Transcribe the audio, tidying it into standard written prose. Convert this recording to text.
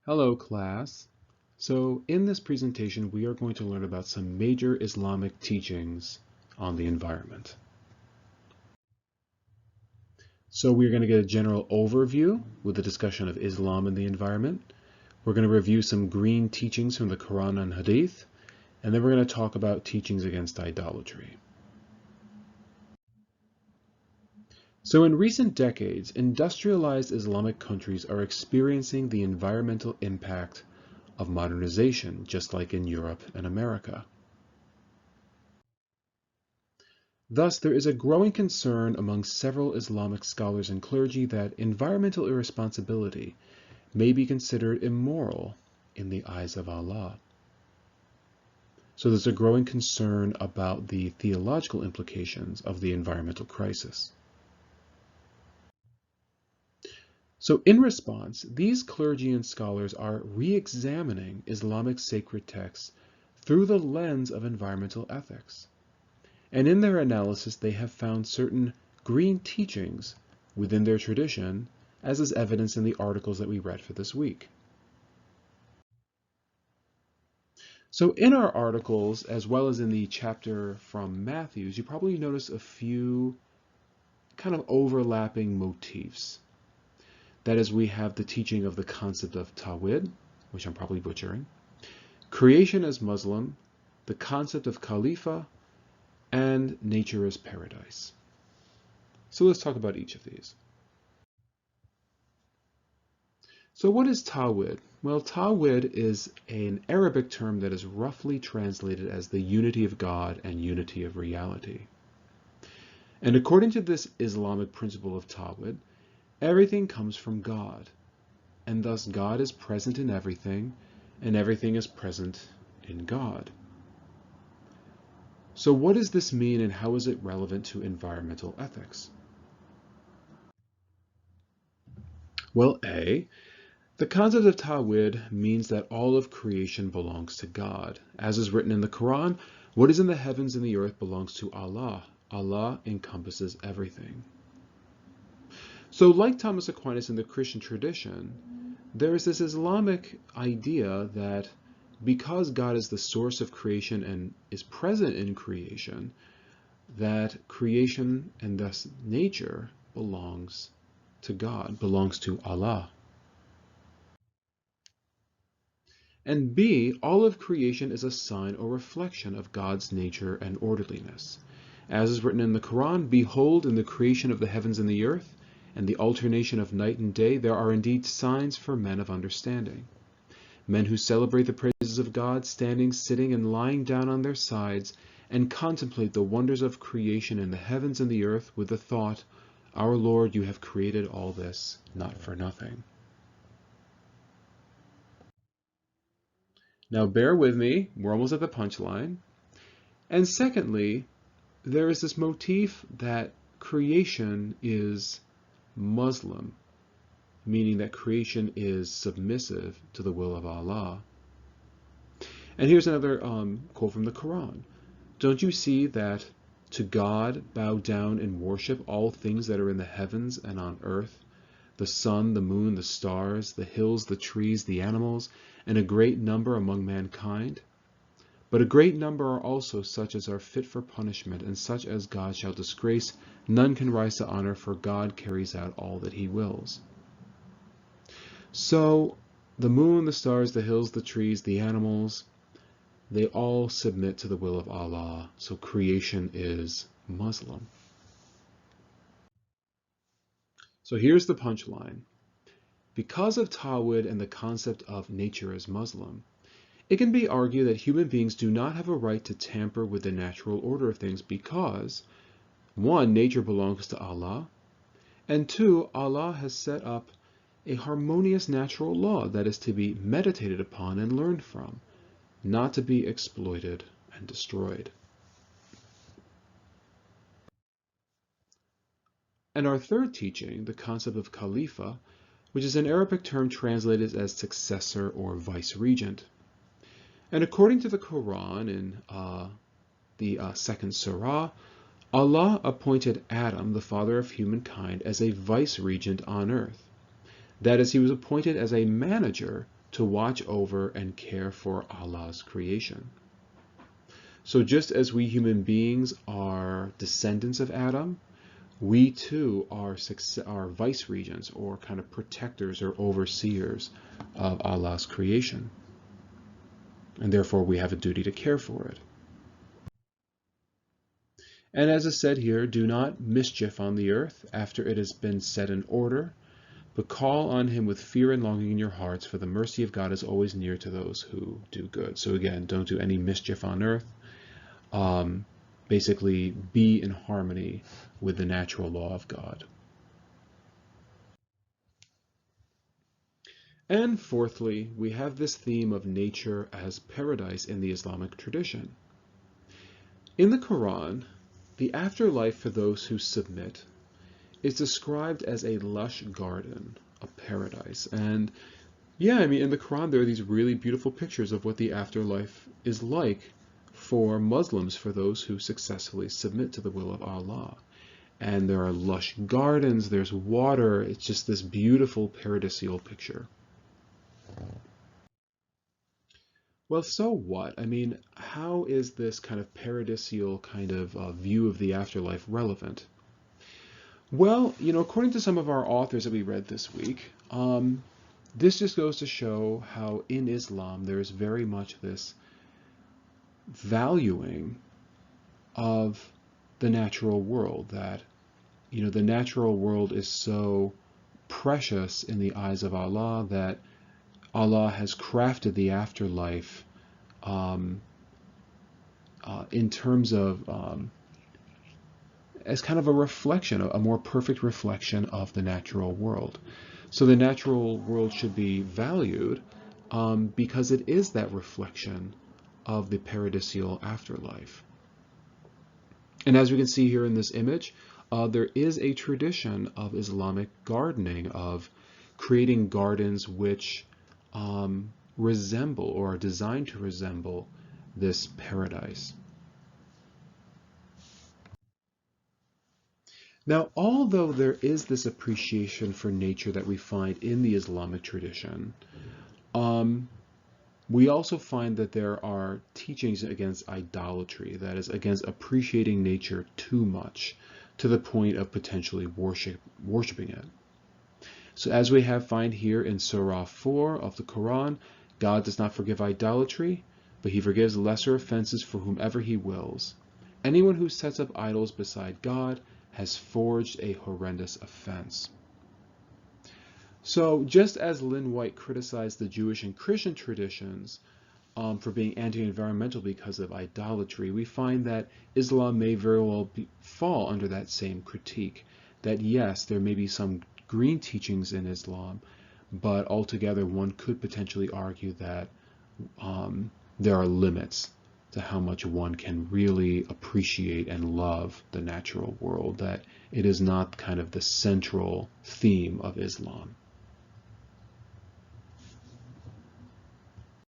Hello, class. So in this presentation, we are going to learn about some major Islamic teachings on the environment. So we're going to get a general overview with a discussion of Islam and the environment. We're going to review some green teachings from the Quran and Hadith, and then we're going to talk about teachings against idolatry. So in recent decades, industrialized Islamic countries are experiencing the environmental impact of modernization, just like in Europe and America. Thus, there is a growing concern among several Islamic scholars and clergy that environmental irresponsibility may be considered immoral in the eyes of Allah. So there's a growing concern about the theological implications of the environmental crisis. So in response, these clergy and scholars are re-examining Islamic sacred texts through the lens of environmental ethics. And in their analysis, they have found certain green teachings within their tradition, as is evidenced in the articles that we read for this week. So in our articles, as well as in the chapter from Matthews, you probably notice a few kind of overlapping motifs. That is, we have the teaching of the concept of Tawhid, which I'm probably butchering, creation as Muslim, the concept of Khalifa, and nature as paradise. So let's talk about each of these. So what is Tawhid? Well, Tawhid is an Arabic term that is roughly translated as the unity of God and unity of reality. And according to this Islamic principle of Tawhid, everything comes from God, and thus God is present in everything, and everything is present in God. So what does this mean, and how is it relevant to environmental ethics? Well, A, the concept of Tawhid means that all of creation belongs to God. As is written in the Quran, what is in the heavens and the earth belongs to Allah. Allah encompasses everything. So like Thomas Aquinas in the Christian tradition, there is this Islamic idea that because God is the source of creation and is present in creation, that creation and thus nature belongs to God, belongs to Allah. And B, all of creation is a sign or reflection of God's nature and orderliness. As is written in the Quran, behold, in the creation of the heavens and the earth, and the alternation of night and day, there are indeed signs for men of understanding. Men who celebrate the praises of God, standing, sitting, and lying down on their sides, and contemplate the wonders of creation in the heavens and the earth with the thought, our Lord, you have created all this, not for nothing. Now bear with me, we're almost at the punchline. And secondly, there is this motif that creation is Muslim, meaning that creation is submissive to the will of Allah. And here's another quote from the Quran. Don't you see that to God bow down and worship all things that are in the heavens and on earth, the sun, the moon, the stars, the hills, the trees, the animals, and a great number among mankind? But a great number are also such as are fit for punishment, and such as God shall disgrace. None can rise to honor, for God carries out all that he wills. So the moon, the stars, the hills, the trees, the animals, they all submit to the will of Allah. So creation is Muslim. So here's the punchline. Because of Tawhid and the concept of nature as Muslim, it can be argued that human beings do not have a right to tamper with the natural order of things because, one, nature belongs to Allah, and two, Allah has set up a harmonious natural law that is to be meditated upon and learned from, not to be exploited and destroyed. And our third teaching, the concept of Khalifa, which is an Arabic term translated as successor or vice-regent. And according to the Quran in the second surah, Allah appointed Adam, the father of humankind, as a vice-regent on earth. That is, he was appointed as a manager to watch over and care for Allah's creation. So just as we human beings are descendants of Adam, we too are vice regents, or kind of protectors or overseers of Allah's creation. And therefore we have a duty to care for it. And as is said here, do not mischief on the earth after it has been set in order, but call on him with fear and longing in your hearts, for the mercy of God is always near to those who do good. So again, don't do any mischief on earth. Basically, be in harmony with the natural law of God. And fourthly, we have this theme of nature as paradise in the Islamic tradition. In the Quran, the afterlife for those who submit is described as a lush garden, a paradise. And yeah, I mean, in the Quran, there are these really beautiful pictures of what the afterlife is like for Muslims, for those who successfully submit to the will of Allah. And there are lush gardens, there's water, it's just this beautiful paradisial picture. Well, so what? I mean, how is this kind of paradisial kind of view of the afterlife relevant? Well, according to some of our authors that we read this week, this just goes to show how in Islam there is very much this valuing of the natural world, that the natural world is so precious in the eyes of Allah that Allah has crafted the afterlife in terms of as kind of a reflection, a more perfect reflection of the natural world. So the natural world should be valued because it is that reflection of the paradisial afterlife. And as we can see here in this image, there is a tradition of Islamic gardening, of creating gardens which resemble, or are designed to resemble, this paradise. Now, although there is this appreciation for nature that we find in the Islamic tradition, we also find that there are teachings against idolatry, that is, against appreciating nature too much to the point of potentially worshiping it. So as we find here in Surah 4 of the Quran, God does not forgive idolatry, but he forgives lesser offenses for whomever he wills. Anyone who sets up idols beside God has forged a horrendous offense. So just as Lynn White criticized the Jewish and Christian traditions for being anti-environmental because of idolatry, we find that Islam may very well fall under that same critique, that yes, there may be some green teachings in Islam, but altogether one could potentially argue that there are limits to how much one can really appreciate and love the natural world, that it is not kind of the central theme of Islam.